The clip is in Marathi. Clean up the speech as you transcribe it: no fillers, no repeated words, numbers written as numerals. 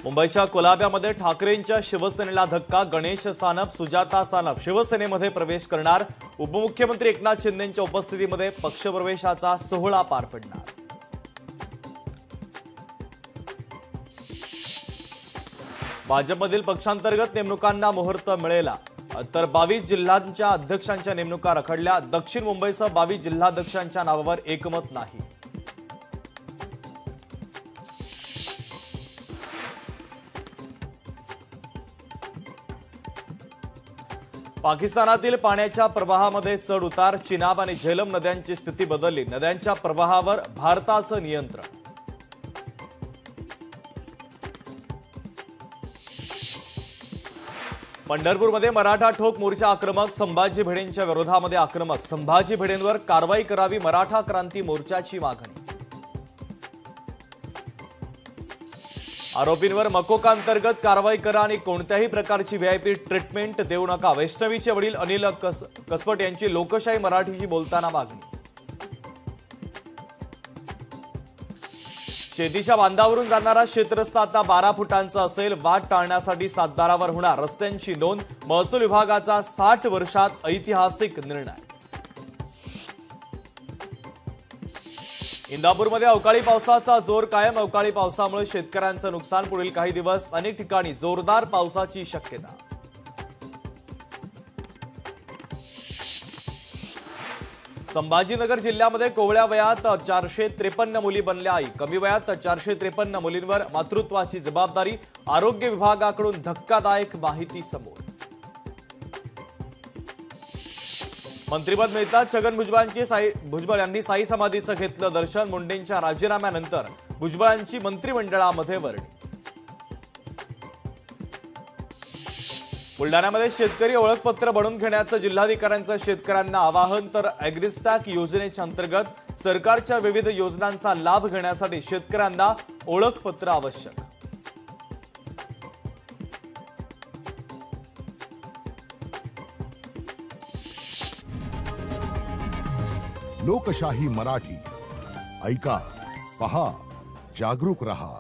मुंबईच्या कोलाब्यामध्ये ठाकरेंच्या शिवसेनेला धक्का। गणेश सानप, सुजाता सानप शिवसेनेमध्ये प्रवेश करणार। उपमुख्यमंत्री एकनाथ शिंदेंच्या उपस्थितीमध्ये पक्षप्रवेशाचा सोहळा पार पडणार। भाजपमधील पक्षांतर्गत नेमणुकांना मुहूर्त मिळेला तर 22 जिल्ह्यांच्या अध्यक्षांच्या नेमणुका रखडल्या। दक्षिण मुंबईसह 22 जिल्हाध्यक्षांच्या नावावर एकमत नाही। पाकिस्तानातील पाण्याच्या प्रवाहामध्ये चढ उतार। चिनाब आणि झेलम नद्यांची स्थिती बदलली। नद्यांच्या प्रवाहावर भारताचं नियंत्रण। पंढरपूरमध्ये मराठा ठोक मोर्चा आक्रमक। संभाजी भिडेंच्या विरोधामध्ये आक्रमक। संभाजी भिडेंवर कारवाई करावी, मराठा क्रांती मोर्चाची मागणी। आरोपींवर मकोका अंतर्गत कारवाई करा आणि कोणत्याही प्रकारची व्हीआयपी ट्रीटमेंट देऊ नका। वैष्णवीचे वडील अनिल कसपट यांची लोकशाही मराठीशी बोलताना मागणी। शेतीच्या बांधावरून जाणारा शेतरस्ता आता 12 फुटांचा असेल। वाट टाळण्यासाठी सातबारावर होणार रस्त्यांची नोंद। महसूल विभागाचा 60 वर्षात ऐतिहासिक निर्णय। इंदापूरमध्ये अवकाळी पावसाचा जोर कायम। अवकाळी पावसामुळे शेतकऱ्यांचं नुकसान। पुढील काही दिवस अनेक ठिकाणी जोरदार पावसाची शक्यता। संभाजीनगर जिल्ह्यामध्ये कोवळ्या वयात 453 मुली बनल्या आई। कमी वयात 453 मुलींवर मातृत्वाची जबाबदारी। आरोग्य विभागाकडून धक्कादायक माहिती समोर। मंत्रिपद मिळताच छगन भुजबळ यांनी साई समाधीचं घेतलं दर्शन। मुंडेंच्या राजीनाम्यानंतर भुजबळांची मंत्रिमंडळामध्ये वर्णी। बुलढाण्यामध्ये शेतकरी ओळखपत्र बनवून घेण्याचं जिल्हाधिकाऱ्यांचं शेतकऱ्यांना आवाहन। तर अॅग्रिस्टॅक योजनेच्या अंतर्गत सरकारच्या विविध योजनांचा लाभ घेण्यासाठी शेतकऱ्यांना ओळखपत्र आवश्यक। लोकशाही मराठी ऐका, पहा, जागरूक रहा।